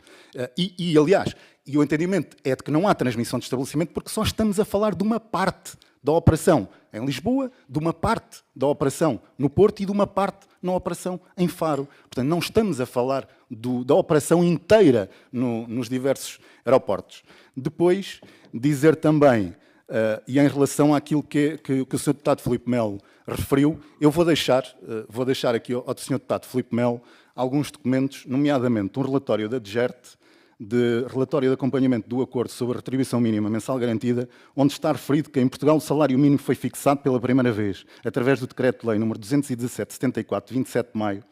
Aliás, o entendimento é de que não há transmissão de estabelecimento porque só estamos a falar de uma parte da operação em Lisboa, de uma parte da operação no Porto e de uma parte na operação em Faro. Portanto, não estamos a falar da operação inteira nos diversos aeroportos. Depois, dizer também, e em relação àquilo que o Sr. Deputado Filipe Melo referiu, eu vou deixar aqui ao Sr. Deputado Filipe Melo alguns documentos, nomeadamente um relatório da DGERT, relatório de acompanhamento do acordo sobre a retribuição mínima mensal garantida, onde está referido que em Portugal o salário mínimo foi fixado pela primeira vez, através do Decreto-Lei nº 217/74, de 27 de maio,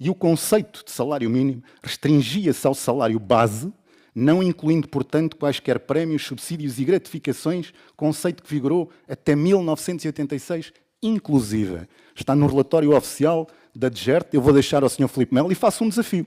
e o conceito de salário mínimo restringia-se ao salário base, não incluindo, portanto, quaisquer prémios, subsídios e gratificações, conceito que vigorou até 1986, inclusive. Está no relatório oficial da DGERT, eu vou deixar ao Sr. Filipe Melo e faço um desafio.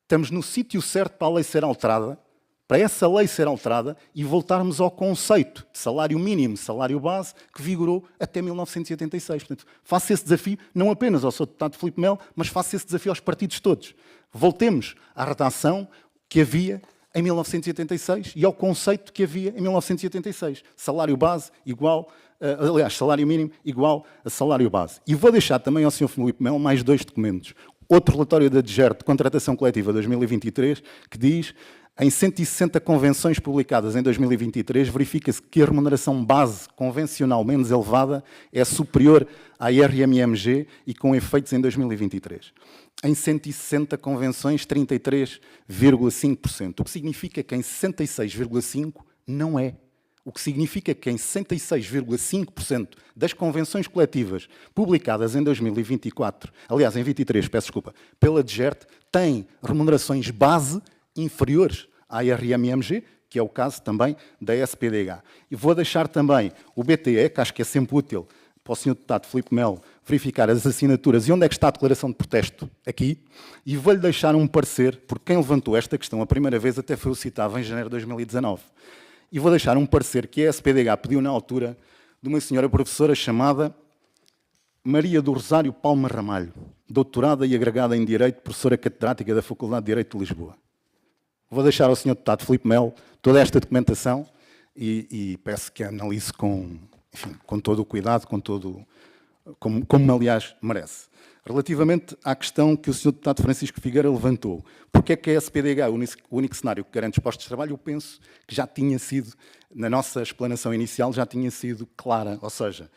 Estamos no sítio certo para a lei ser alterada, para essa lei ser alterada e voltarmos ao conceito de salário mínimo, salário base, que vigorou até 1986. Portanto, faço esse desafio não apenas ao Sr. Deputado Filipe Melo, mas faço esse desafio aos partidos todos. Voltemos à redação que havia em 1986 e ao conceito que havia em 1986. Salário base igual, salário mínimo igual a salário base. E vou deixar também ao Sr. Filipe Melo mais 2 documentos. Outro relatório da DGERT de Contratação Coletiva 2023, que diz, em 160 convenções publicadas em 2023, verifica-se que a remuneração base convencional menos elevada é superior à IRMMG e com efeitos em 2023. Em 160 convenções, 33,5%, o que significa que em 66,5% não é. O que significa que em 66,5% das convenções coletivas publicadas em 2024, aliás, em 23, peço desculpa, pela DGERT, têm remunerações base inferiores à IRMMG, que é o caso também da SPDH. E vou deixar também o BTE, que acho que é sempre útil para o Sr. Deputado Filipe Melo verificar as assinaturas e onde é que está a declaração de protesto aqui, e vou-lhe deixar um parecer, porque quem levantou esta questão a primeira vez até foi o citado em janeiro de 2019. E vou deixar um parecer que a SPDH pediu na altura de uma senhora professora chamada Maria do Rosário Palma Ramalho, doutorada e agregada em Direito, professora catedrática da Faculdade de Direito de Lisboa. Vou deixar ao Sr. Deputado Filipe Melo toda esta documentação e peço que a analise com todo o cuidado, como aliás merece. Relativamente à questão que o Sr. Deputado Francisco Figueira levantou, porque é que a SPDH, o único cenário que garante os postos de trabalho, eu penso que já tinha sido, na nossa explanação inicial, já tinha sido clara, ou seja,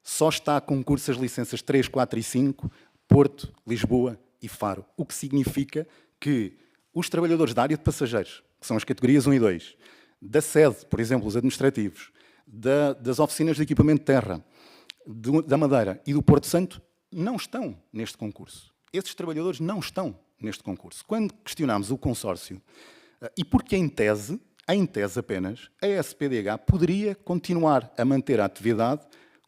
só está a concurso as licenças 3, 4 e 5, Porto, Lisboa e Faro, o que significa que os trabalhadores da área de passageiros, que são as categorias 1 e 2, da sede, por exemplo, os administrativos, das oficinas de equipamento de terra, da Madeira e do Porto Santo, não estão neste concurso. Esses trabalhadores não estão neste concurso. Quando questionámos o consórcio, e porque em tese apenas, a SPDH poderia continuar a manter a atividade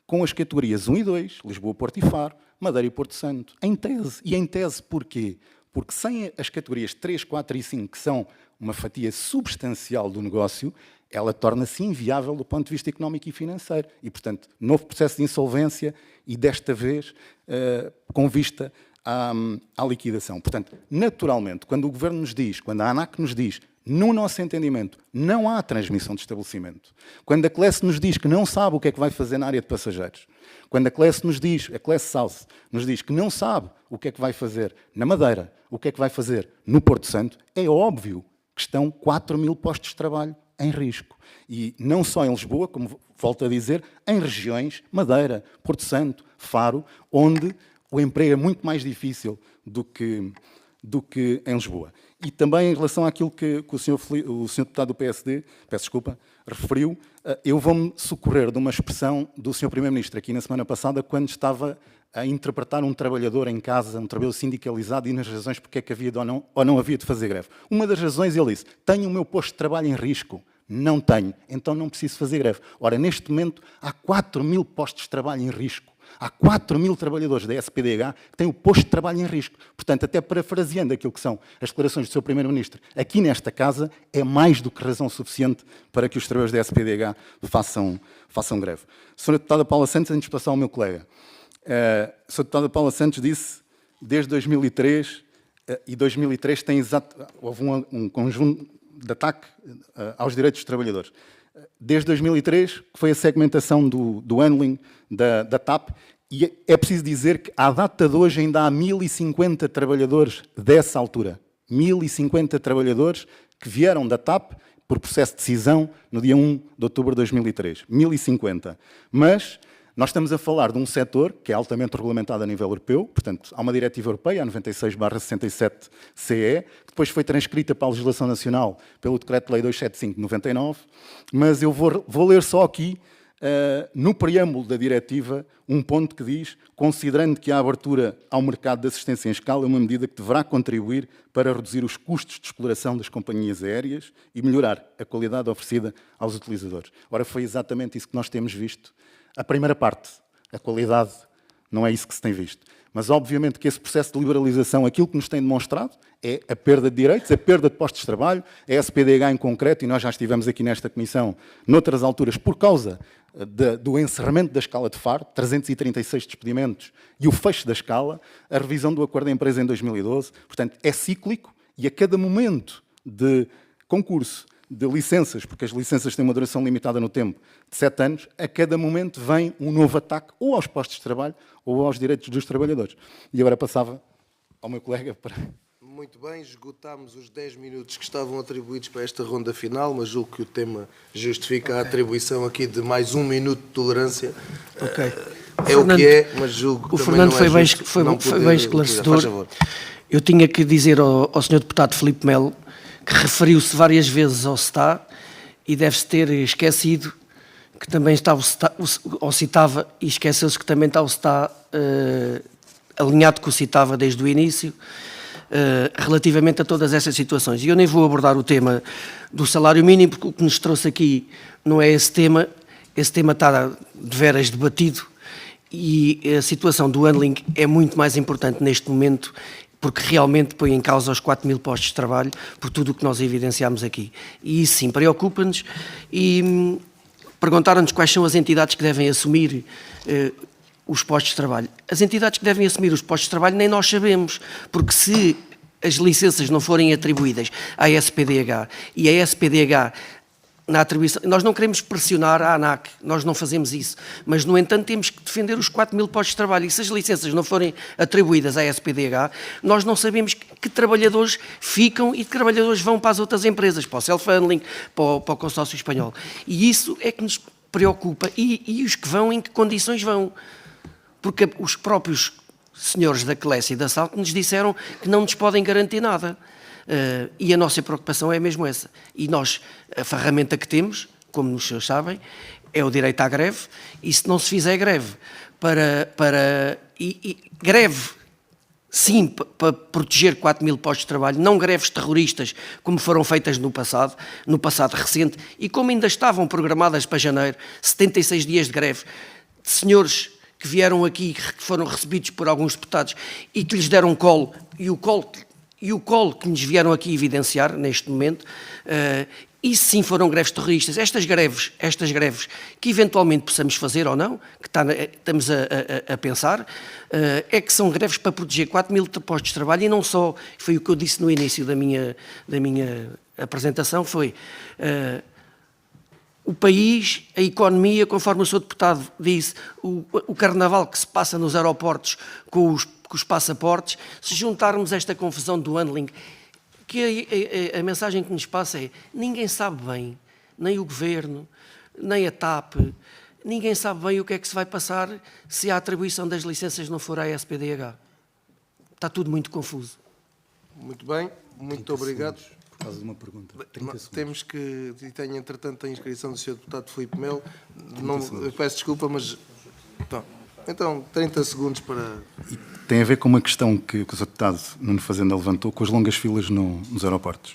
com as categorias 1 e 2, Lisboa, Porto e Faro, Madeira e Porto Santo. Em tese. E em tese porquê? Porque sem as categorias 3, 4 e 5, que são uma fatia substancial do negócio, ela torna-se inviável do ponto de vista económico e financeiro. E, portanto, novo processo de insolvência e, desta vez, com vista à liquidação. Portanto, naturalmente, quando o Governo nos diz, quando a ANAC nos diz, no nosso entendimento, não há transmissão de estabelecimento. Quando a CLES nos diz que não sabe o que é que vai fazer na área de passageiros. Quando a CLES nos diz, a CLES South, nos diz que não sabe o que é que vai fazer na Madeira, o que é que vai fazer no Porto Santo, é óbvio que estão 4.000 postos de trabalho em risco. E não só em Lisboa, como volto a dizer, em regiões, Madeira, Porto Santo, Faro, onde o emprego é muito mais difícil do que em Lisboa. E também em relação àquilo que o senhor deputado do PSD, peço desculpa, referiu, eu vou-me socorrer de uma expressão do senhor Primeiro-Ministro aqui na semana passada, quando estava a interpretar um trabalhador em casa, um trabalhador sindicalizado, e nas razões porque é que havia ou não havia de fazer greve. Uma das razões, ele disse, tenho o meu posto de trabalho em risco. Não tenho, então não preciso fazer greve. Ora, neste momento, há 4.000 postos de trabalho em risco. Há 4.000 trabalhadores da SPDH que têm o posto de trabalho em risco. Portanto, até parafraseando aquilo que são as declarações do Sr. Primeiro-Ministro, aqui nesta casa é mais do que razão suficiente para que os trabalhadores da SPDH façam greve. Sra. Deputada Paula Santos, antes de passar ao meu colega, a Sra. Deputada Paula Santos disse, desde 2003, e 2003 houve um conjunto de ataque aos direitos dos trabalhadores. Desde 2003, que foi a segmentação do handling da TAP, e é preciso dizer que, à data de hoje, ainda há 1.050 trabalhadores dessa altura. 1.050 trabalhadores que vieram da TAP por processo de decisão no dia 1 de outubro de 2003. 1.050. Mas nós estamos a falar de um setor que é altamente regulamentado a nível europeu, portanto, há uma diretiva europeia, a 96/67/CE, que depois foi transcrita para a legislação nacional pelo Decreto-Lei 275/99, mas eu vou ler só aqui, no preâmbulo da diretiva, um ponto que diz, considerando que a abertura ao mercado de assistência em escala é uma medida que deverá contribuir para reduzir os custos de exploração das companhias aéreas e melhorar a qualidade oferecida aos utilizadores. Ora, foi exatamente isso que nós temos visto. A primeira parte, a qualidade, não é isso que se tem visto. Mas, obviamente, que esse processo de liberalização, aquilo que nos tem demonstrado, é a perda de direitos, a perda de postos de trabalho, a SPDH em concreto, e nós já estivemos aqui nesta comissão, noutras alturas, por causa do encerramento da escala de Faro, 336 despedimentos, e o fecho da escala, a revisão do acordo da empresa em 2012. Portanto, é cíclico e a cada momento de concurso, de licenças, porque as licenças têm uma duração limitada no tempo, de 7 anos, a cada momento vem um novo ataque ou aos postos de trabalho ou aos direitos dos trabalhadores. E agora passava ao meu colega para...
Muito bem, esgotámos os 10 minutos que estavam atribuídos para esta ronda final, mas julgo que o tema justifica a atribuição aqui de mais 1 minuto de tolerância. É o que é, mas julgo que
o
também
Fernando
não é
foi bem esclarecedor. Eu tinha que dizer ao Sr. Deputado Filipe Melo que referiu-se várias vezes ao SETA e deve-se ter esquecido que também estava ou citava, e esqueceu-se que também está o SETA alinhado com o citava desde o início, relativamente a todas essas situações. E eu nem vou abordar o tema do salário mínimo, porque o que nos trouxe aqui não é esse tema está de veras debatido E a situação do handling é muito mais importante neste momento, porque realmente põe em causa os 4.000 postos de trabalho, por tudo o que nós evidenciámos aqui. E isso sim preocupa-nos, e perguntaram-nos quais são as entidades que devem assumir os postos de trabalho. As entidades que devem assumir os postos de trabalho nem nós sabemos, porque se as licenças não forem atribuídas à SPDH e a SPDH na atribuição, nós não queremos pressionar a ANAC, nós não fazemos isso, mas no entanto temos que defender os 4.000 postos de trabalho, e se as licenças não forem atribuídas à SPDH, nós não sabemos que trabalhadores ficam e que trabalhadores vão para as outras empresas, para o self-handling, para o consórcio espanhol. E isso é que nos preocupa, e os que vão, em que condições vão? Porque os próprios senhores da Clécia e da Salto nos disseram que não nos podem garantir nada. E a nossa preocupação é mesmo essa. E nós, a ferramenta que temos, como os senhores sabem, é o direito à greve, e se não se fizer greve greve, sim, para proteger 4.000 postos de trabalho, não greves terroristas, como foram feitas no passado recente, e como ainda estavam programadas para janeiro, 76 dias de greve, de senhores que vieram aqui, que foram recebidos por alguns deputados e que lhes deram colo, e o colo que nos vieram aqui evidenciar neste momento, isso sim foram greves terroristas. Estas greves que eventualmente possamos fazer ou não, que estamos a pensar, é que são greves para proteger 4.000 postos de trabalho, e não só, foi o que eu disse no início da minha apresentação, foi o país, a economia, conforme o Sr. Deputado disse, o carnaval que se passa nos aeroportos com os passaportes, se juntarmos esta confusão do handling, que a mensagem que nos passa é: ninguém sabe bem, nem o Governo, nem a TAP, ninguém sabe bem o que é que se vai passar se a atribuição das licenças não for à SPDH. Está tudo muito confuso.
Muito bem, muito obrigado.
Por causa de uma pergunta.
Temos que, e tenho entretanto a inscrição do Sr. Deputado Filipe Melo, eu peço desculpa, mas... Então, 30 segundos para...
E tem a ver com uma questão que o Sr. Deputado Nuno Fazenda levantou, com as longas filas nos aeroportos.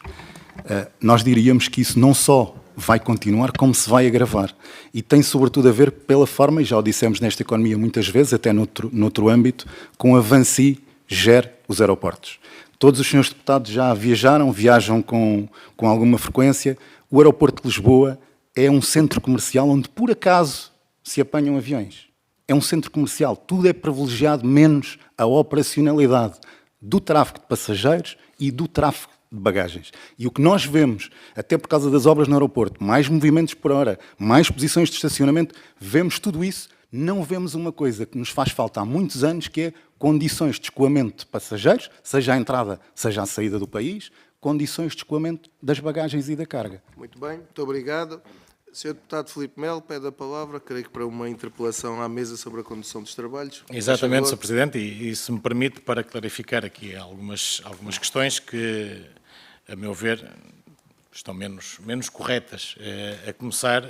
Nós diríamos que isso não só vai continuar, como se vai agravar. E tem sobretudo a ver pela forma, e já o dissemos nesta economia muitas vezes, até noutro âmbito, com a Vinci gere os aeroportos. Todos os senhores deputados já viajam com alguma frequência. O aeroporto de Lisboa é um centro comercial onde, por acaso, se apanham aviões. É um centro comercial. Tudo é privilegiado, menos a operacionalidade do tráfego de passageiros e do tráfego de bagagens. E o que nós vemos, até por causa das obras no aeroporto, mais movimentos por hora, mais posições de estacionamento, vemos tudo isso. Não vemos uma coisa que nos faz falta há muitos anos, que é condições de escoamento de passageiros, seja a entrada, seja a saída do país, condições de escoamento das bagagens e da carga.
Muito bem, muito obrigado. Sr. Deputado Filipe Melo pede a palavra, creio que para uma interpelação à mesa sobre a condução dos trabalhos.
Exatamente, Sr. Presidente, e se me permite, para clarificar aqui algumas questões que, a meu ver, estão menos corretas. A começar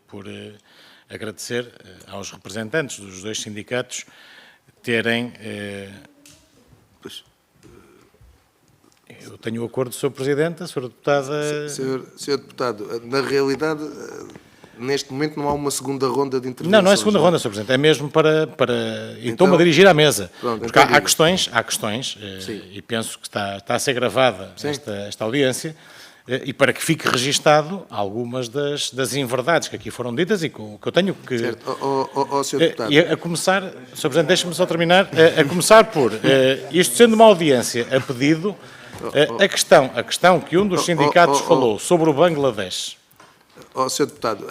por agradecer aos representantes dos dois sindicatos terem... Eu tenho o acordo do Sr. Presidente, a Sra. Deputada...
Sr. Deputado, na realidade, neste momento não há uma segunda ronda de intervenção.
Não é a segunda ronda, Sr. Presidente, é mesmo para... E estou-me a dirigir à mesa.
Pronto,
porque há questões, e penso que está a ser gravada esta audiência, e para que fique registado algumas das inverdades que aqui foram ditas e que eu tenho que...
Certo. Sr. Deputado.
E a começar, Sr. Presidente, deixe-me só terminar, a começar por, isto sendo uma audiência a pedido, a questão que um dos sindicatos falou sobre o Bangladesh.
Sr. Deputado,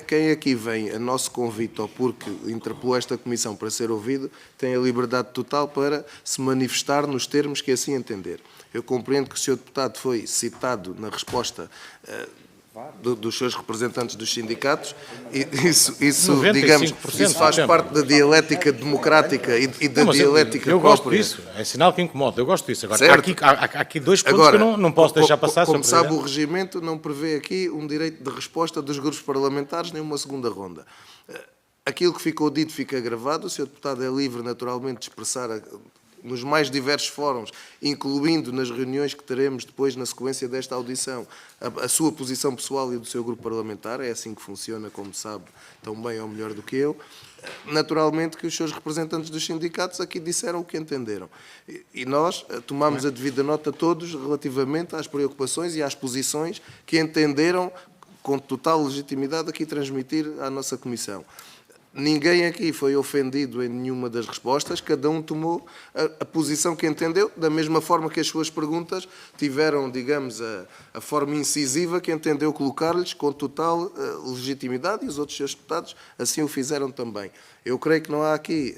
quem aqui vem a nosso convite ou porque interpelou esta comissão para ser ouvido, tem a liberdade total para se manifestar nos termos que assim entender. Eu compreendo que o Sr. Deputado foi citado na resposta dos seus representantes dos sindicatos, e isso digamos, isso faz parte da dialética democrática e da dialética
eu
própria.
Gosto disso, é sinal que incomoda, eu gosto disso. Agora,
certo.
há aqui dois pontos que eu não posso deixar passar.
Como sabe, o regimento não prevê aqui um direito de resposta dos grupos parlamentares, nem uma segunda ronda. Aquilo que ficou dito fica gravado, o Sr. Deputado é livre naturalmente de expressar nos mais diversos fóruns, incluindo nas reuniões que teremos depois na sequência desta audição, a sua posição pessoal e do seu grupo parlamentar. É assim que funciona, como sabe, tão bem ou melhor do que eu. Naturalmente que os seus representantes dos sindicatos aqui disseram o que entenderam. E nós tomamos a devida nota todos relativamente às preocupações e às posições que entenderam com total legitimidade aqui transmitir à nossa Comissão. Ninguém aqui foi ofendido em nenhuma das respostas, cada um tomou a posição que entendeu, da mesma forma que as suas perguntas tiveram, digamos, a forma incisiva que entendeu colocar-lhes com total legitimidade, e os outros seus deputados assim o fizeram também. Eu creio que não há aqui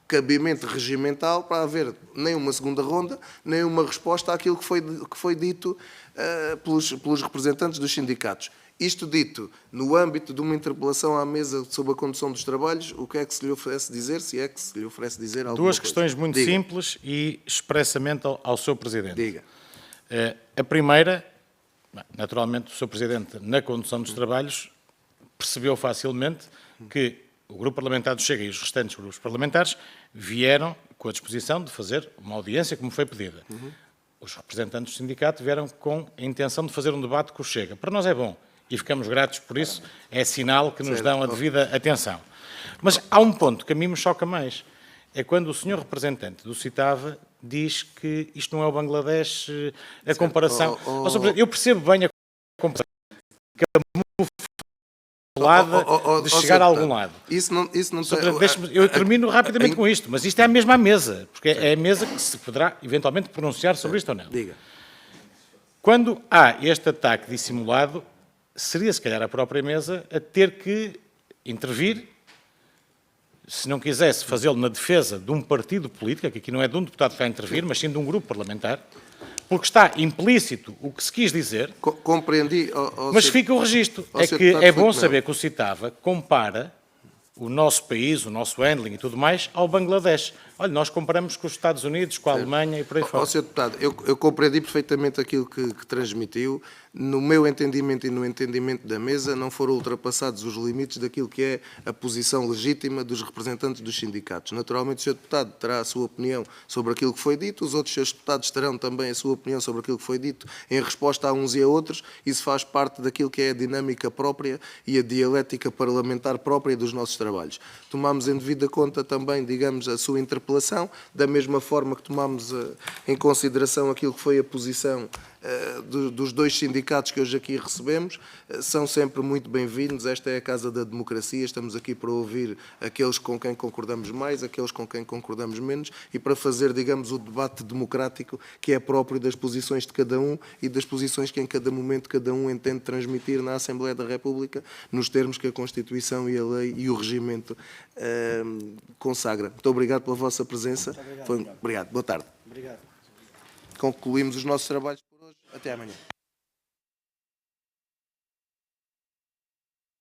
cabimento regimental para haver nem uma segunda ronda, nem uma resposta àquilo que foi dito pelos representantes dos sindicatos. Isto dito, no âmbito de uma interpelação à mesa sobre a condução dos trabalhos, o que é que se lhe oferece dizer, se é que se lhe oferece dizer alguma
Duas
coisa?
questões muito
Diga.
simples e expressamente ao Sr. Presidente.
Diga.
A primeira, naturalmente, o Sr. Presidente, na condução dos trabalhos, percebeu facilmente que o Grupo Parlamentar do Chega e os restantes grupos parlamentares vieram com a disposição de fazer uma audiência, como foi pedida. Os representantes do sindicato vieram com a intenção de fazer um debate com o Chega. Para nós é bom e ficamos gratos por isso, é sinal que nos dão a devida atenção. Mas há um ponto que a mim me choca mais, é quando o senhor representante do CITAV diz que isto não é o Bangladesh, a comparação... Eu percebo bem a comparação, de chegar a algum lado.
Isso não
Eu termino rapidamente com isto, mas isto é a mesma mesa, porque é a mesa que se poderá eventualmente pronunciar sobre isto ou não.
Diga.
Quando há este ataque dissimulado, seria se calhar a própria mesa a ter que intervir, se não quisesse fazê-lo na defesa de um partido político, que aqui não é de um deputado que vai intervir, mas sim de um grupo parlamentar, porque está implícito o que se quis dizer,
Compreendi.
mas fica o registro. É que é bom saber que o CITAV compara o nosso país, o nosso handling e tudo mais, ao Bangladesh. Olha, nós comparamos com os Estados Unidos, com a Alemanha e por aí fora.
Sr. Deputado, eu compreendi perfeitamente aquilo que transmitiu. No meu entendimento e no entendimento da mesa, não foram ultrapassados os limites daquilo que é a posição legítima dos representantes dos sindicatos. Naturalmente, o Sr. Deputado terá a sua opinião sobre aquilo que foi dito, os outros seus deputados terão também a sua opinião sobre aquilo que foi dito em resposta a uns e a outros. Isso faz parte daquilo que é a dinâmica própria e a dialética parlamentar própria dos nossos trabalhos. Tomamos em devida conta também, digamos, a sua interpelação, da mesma forma que tomamos em consideração aquilo que foi a posição dos dois sindicatos que hoje aqui recebemos. São sempre muito bem-vindos. Esta é a Casa da Democracia. Estamos aqui para ouvir aqueles com quem concordamos mais, aqueles com quem concordamos menos e para fazer, digamos, o debate democrático que é próprio das posições de cada um e das posições que em cada momento cada um entende transmitir na Assembleia da República nos termos que a Constituição e a lei e o regimento consagra. Muito obrigado pela vossa presença. Obrigado. Boa tarde.
Obrigado.
Concluímos os nossos trabalhos por hoje. Até amanhã.